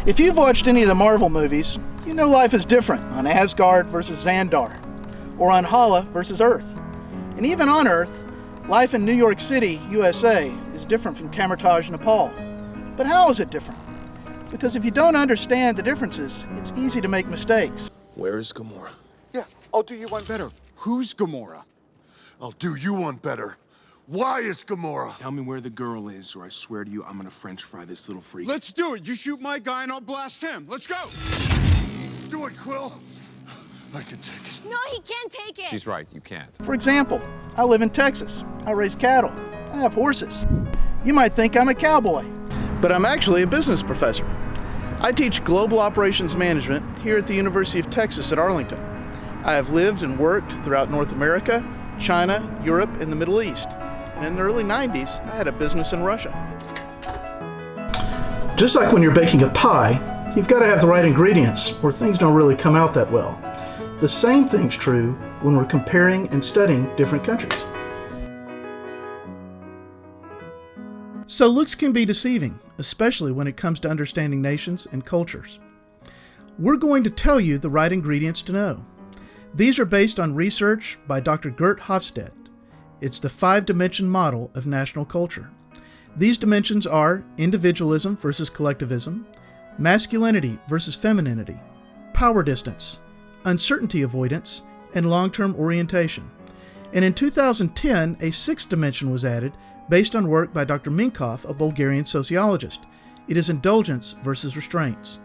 If you've watched any of the Marvel movies, you know life is different on Asgard versus Xandar, or on Hala versus Earth. And even on Earth, life in New York City, USA, is different from Kamartaj, Nepal. But how is it different? Because if you don't understand the differences, it's easy to make mistakes. Where is Gamora? Yeah, I'll do you one better. Who's Gamora? I'll do you one better. Why is Gamora? Tell me where the girl is, or I swear to you, I'm gonna French fry this little freak. Let's do it. You shoot my guy and I'll blast him. Let's go. Do it, Quill. I can take it. No, he can't take it. She's right, you can't. For example, I live in Texas. I raise cattle. I have horses. You might think I'm a cowboy, but I'm actually a business professor. I teach global operations management here at the University of Texas at Arlington. I have lived and worked throughout North America, China, Europe, and the Middle East. And in the early 90s, I had a business in Russia. Just like when you're baking a pie, you've got to have the right ingredients or things don't really come out that well. The same thing's true when we're comparing and studying different countries. So looks can be deceiving, especially when it comes to understanding nations and cultures. We're going to tell you the right ingredients to know. These are based on research by Dr. Gert Hofstede. It's the 5-dimension model of national culture. These dimensions are individualism versus collectivism, masculinity versus femininity, power distance, uncertainty avoidance, and long-term orientation. And in 2010, a 6th dimension was added based on work by Dr. Minkov, a Bulgarian sociologist. It is indulgence versus restraints.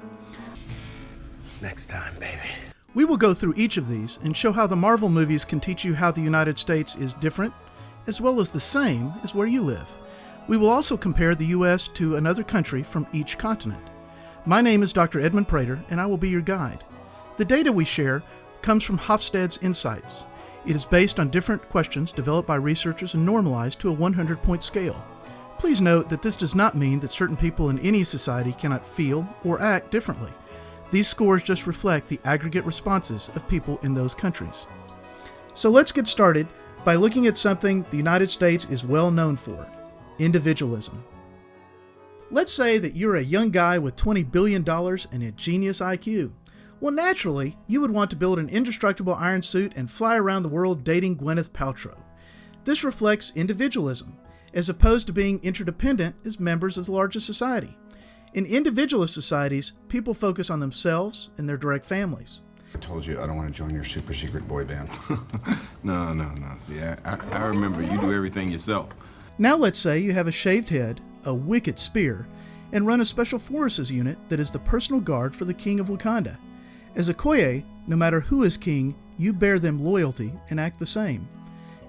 Next time, baby. We will go through each of these and show how the Marvel movies can teach you how the United States is different, as well as the same as where you live. We will also compare the U.S. to another country from each continent. My name is Dr. Edmund Prater, and I will be your guide. The data we share comes from Hofstede's insights. It is based on different questions developed by researchers and normalized to a 100-point scale. Please note that this does not mean that certain people in any society cannot feel or act differently. These scores just reflect the aggregate responses of people in those countries. So let's get started by looking at something the United States is well known for: individualism. Let's say that you're a young guy with $20 billion and a genius IQ. Well, naturally, you would want to build an indestructible iron suit and fly around the world dating Gwyneth Paltrow. This reflects individualism, as opposed to being interdependent as members of the larger society. In individualist societies, people focus on themselves and their direct families. I told you I don't want to join your super secret boy band. No. See, I remember you do everything yourself. Now let's say you have a shaved head, a wicked spear, and run a special forces unit that is the personal guard for the king of Wakanda. As Okoye, no matter who is king, you bear them loyalty and act the same.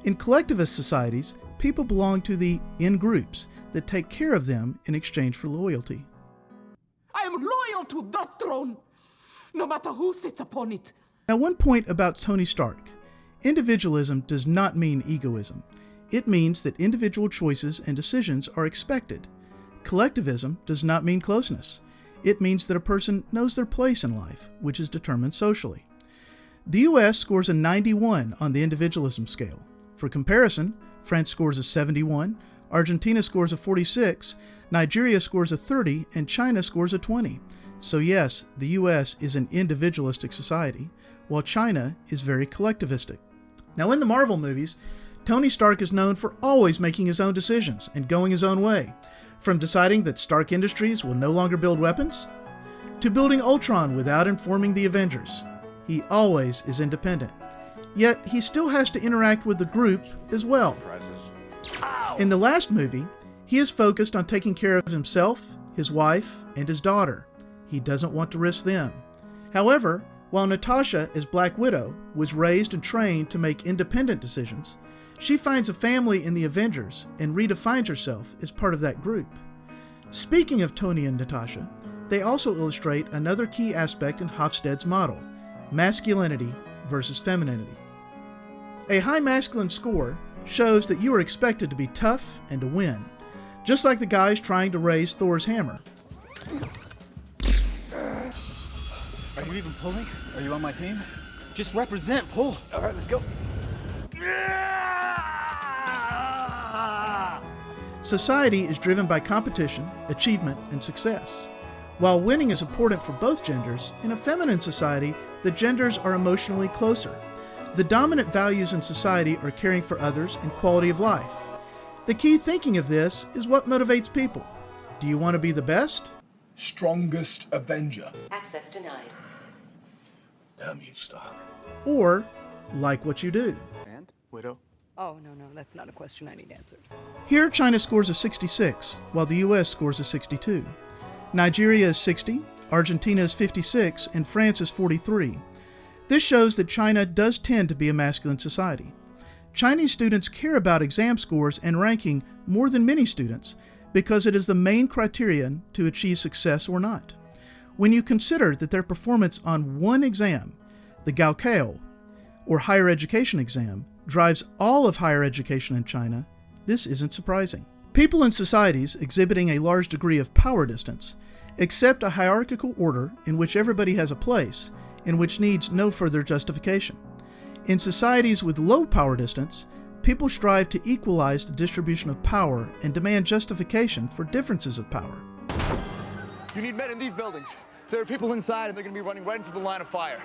In collectivist societies, people belong to the in-groups that take care of them in exchange for loyalty. I am loyal to that throne, no matter who sits upon it. Now, one point about Tony Stark. Individualism does not mean egoism. It means that individual choices and decisions are expected. Collectivism does not mean closeness. It means that a person knows their place in life, which is determined socially. The U.S. scores a 91 on the individualism scale. For comparison, France scores a 71, Argentina scores a 46, Nigeria scores a 30, and China scores a 20. So yes, the U.S. is an individualistic society, while China is very collectivistic. Now in the Marvel movies, Tony Stark is known for always making his own decisions and going his own way. From deciding that Stark Industries will no longer build weapons, to building Ultron without informing the Avengers. He always is independent. Yet he still has to interact with the group as well. In the last movie, he is focused on taking care of himself, his wife, and his daughter. He doesn't want to risk them. However, while Natasha as Black Widow was raised and trained to make independent decisions, she finds a family in the Avengers and redefines herself as part of that group. Speaking of Tony and Natasha, they also illustrate another key aspect in Hofstede's model: masculinity versus femininity. A high masculine score shows that you are expected to be tough and to win, just like the guys trying to raise Thor's hammer. Are you even pulling? Are you on my team? Just represent, pull. All right, let's go. Society is driven by competition, achievement, and success. While winning is important for both genders, in a feminine society, the genders are emotionally closer. The dominant values in society are caring for others and quality of life. The key thinking of this is what motivates people. Do you want to be the best? Strongest Avenger. Access denied. Damn you, Stark. Or like what you do? And? Widow? Oh, no, that's not a question I need answered. Here, China scores a 66, while the US scores a 62. Nigeria is 60, Argentina is 56, and France is 43. This shows that China does tend to be a masculine society. Chinese students care about exam scores and ranking more than many students because it is the main criterion to achieve success or not. When you consider that their performance on one exam, the Gaokao, or higher education exam, drives all of higher education in China, this isn't surprising. People in societies exhibiting a large degree of power distance accept a hierarchical order in which everybody has a place and which needs no further justification. In societies with low power distance, people strive to equalize the distribution of power and demand justification for differences of power. You need men in these buildings. There are people inside and they're gonna be running right into the line of fire.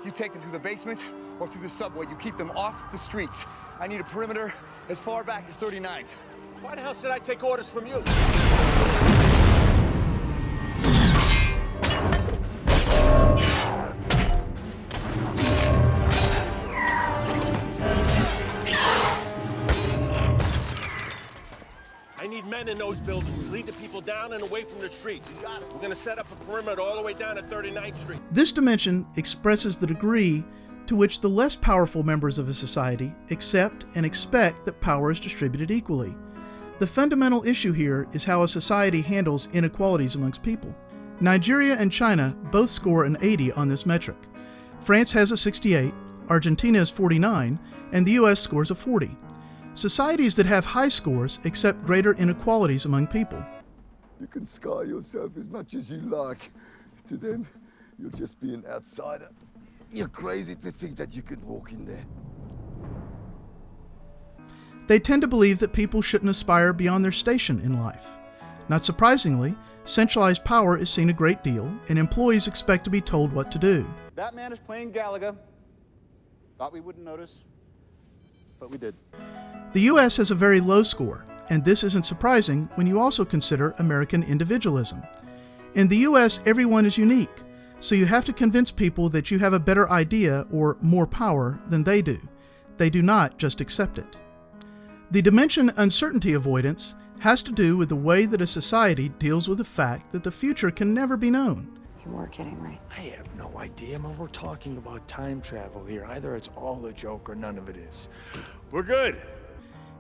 You take them through the basement or through the subway. You keep them off the streets. I need a perimeter as far back as 39th. Why the hell should I take orders from you? I need men in those buildings. Lead the people down and away from the streets. We're gonna set up a perimeter all the way down at 39th Street. This dimension expresses the degree to which the less powerful members of a society accept and expect that power is distributed equally. The fundamental issue here is how a society handles inequalities amongst people. Nigeria and China both score an 80 on this metric. France has a 68, Argentina is 49, and the US scores a 40. Societies that have high scores accept greater inequalities among people. You can scar yourself as much as you like. To them, you'll just be an outsider. You're crazy to think that you could walk in there. They tend to believe that people shouldn't aspire beyond their station in life. Not surprisingly, centralized power is seen a great deal, and employees expect to be told what to do. That man is playing Galaga. Thought we wouldn't notice, but we did. The US has a very low score, and this isn't surprising when you also consider American individualism. In the US, everyone is unique, so you have to convince people that you have a better idea or more power than they do. They do not just accept it. The dimension uncertainty avoidance has to do with the way that a society deals with the fact that the future can never be known. You were kidding, right? I have no idea, man. We're talking about time travel here. Either it's all a joke or none of it is. We're good.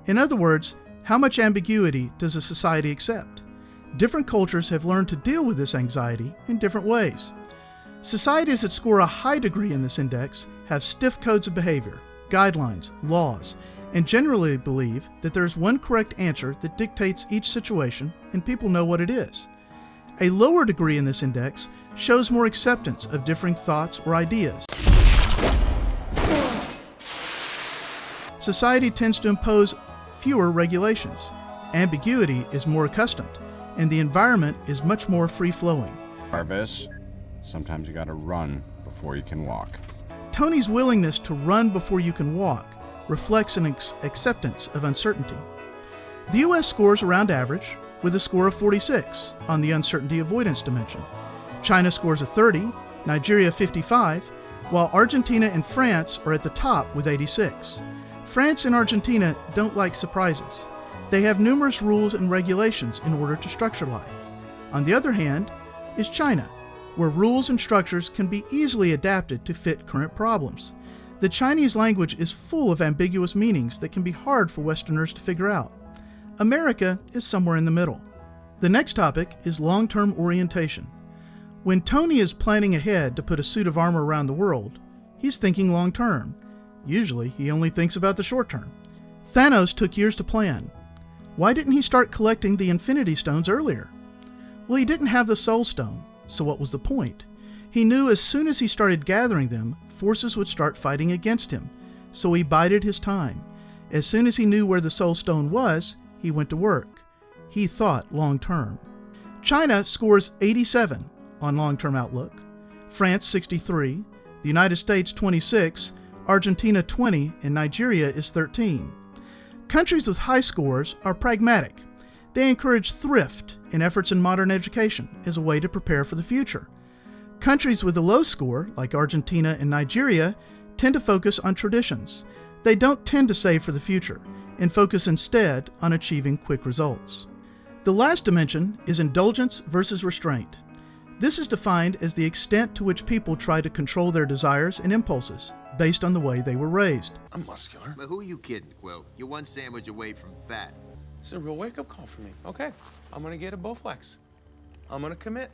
In other words, how much ambiguity does a society accept? Different cultures have learned to deal with this anxiety in different ways. Societies that score a high degree in this index have stiff codes of behavior, guidelines, laws, and generally believe that there is one correct answer that dictates each situation and people know what it is. A lower degree in this index shows more acceptance of differing thoughts or ideas. Society tends to impose fewer regulations. Ambiguity is more accustomed, and the environment is much more free-flowing. Jarvis, sometimes you gotta run before you can walk. Tony's willingness to run before you can walk reflects an acceptance of uncertainty. The US scores around average, with a score of 46 on the uncertainty avoidance dimension. China scores a 30, Nigeria 55, while Argentina and France are at the top with 86. France and Argentina don't like surprises. They have numerous rules and regulations in order to structure life. On the other hand is China, where rules and structures can be easily adapted to fit current problems. The Chinese language is full of ambiguous meanings that can be hard for Westerners to figure out. America is somewhere in the middle. The next topic is long-term orientation. When Tony is planning ahead to put a suit of armor around the world, he's thinking long-term. Usually, he only thinks about the short term. Thanos took years to plan. Why didn't he start collecting the Infinity Stones earlier? Well, he didn't have the Soul Stone, so what was the point? He knew as soon as he started gathering them, forces would start fighting against him, so he bided his time. As soon as he knew where the Soul Stone was, he went to work. He thought long term. China scores 87, on long-term outlook, France 63, the United States 26, Argentina 20, and Nigeria is 13. Countries with high scores are pragmatic. They encourage thrift and efforts in modern education as a way to prepare for the future. Countries with a low score, like Argentina and Nigeria, tend to focus on traditions. They don't tend to save for the future and focus instead on achieving quick results. The last dimension is indulgence versus restraint. This is defined as the extent to which people try to control their desires and impulses based on the way they were raised. I'm muscular. But who are you kidding, Quill? You're one sandwich away from fat. It's a real wake-up call for me. Okay, I'm gonna get a Bowflex. I'm gonna commit.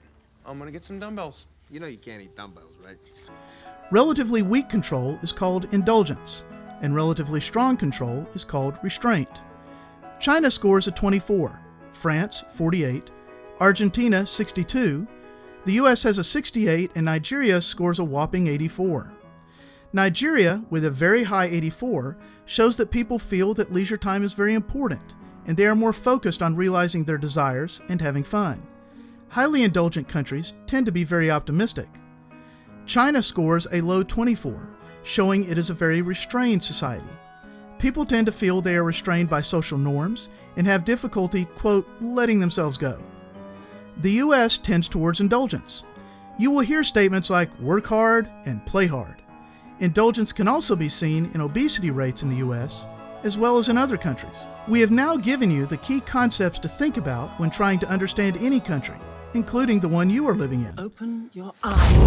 I'm gonna get some dumbbells. You know you can't eat dumbbells, right? Relatively weak control is called indulgence, and relatively strong control is called restraint. China scores a 24, France 48, Argentina 62, the US has a 68, and Nigeria scores a whopping 84. Nigeria, with a very high 84, shows that people feel that leisure time is very important, and they are more focused on realizing their desires and having fun. Highly indulgent countries tend to be very optimistic. China scores a low 24, showing it is a very restrained society. People tend to feel they are restrained by social norms and have difficulty, quote, letting themselves go. The US tends towards indulgence. You will hear statements like work hard and play hard. Indulgence can also be seen in obesity rates in the US, as well as in other countries. We have now given you the key concepts to think about when trying to understand any country, including the one you are living in. Open your eyes.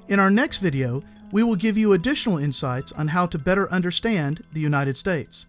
In our next video, we will give you additional insights on how to better understand the United States.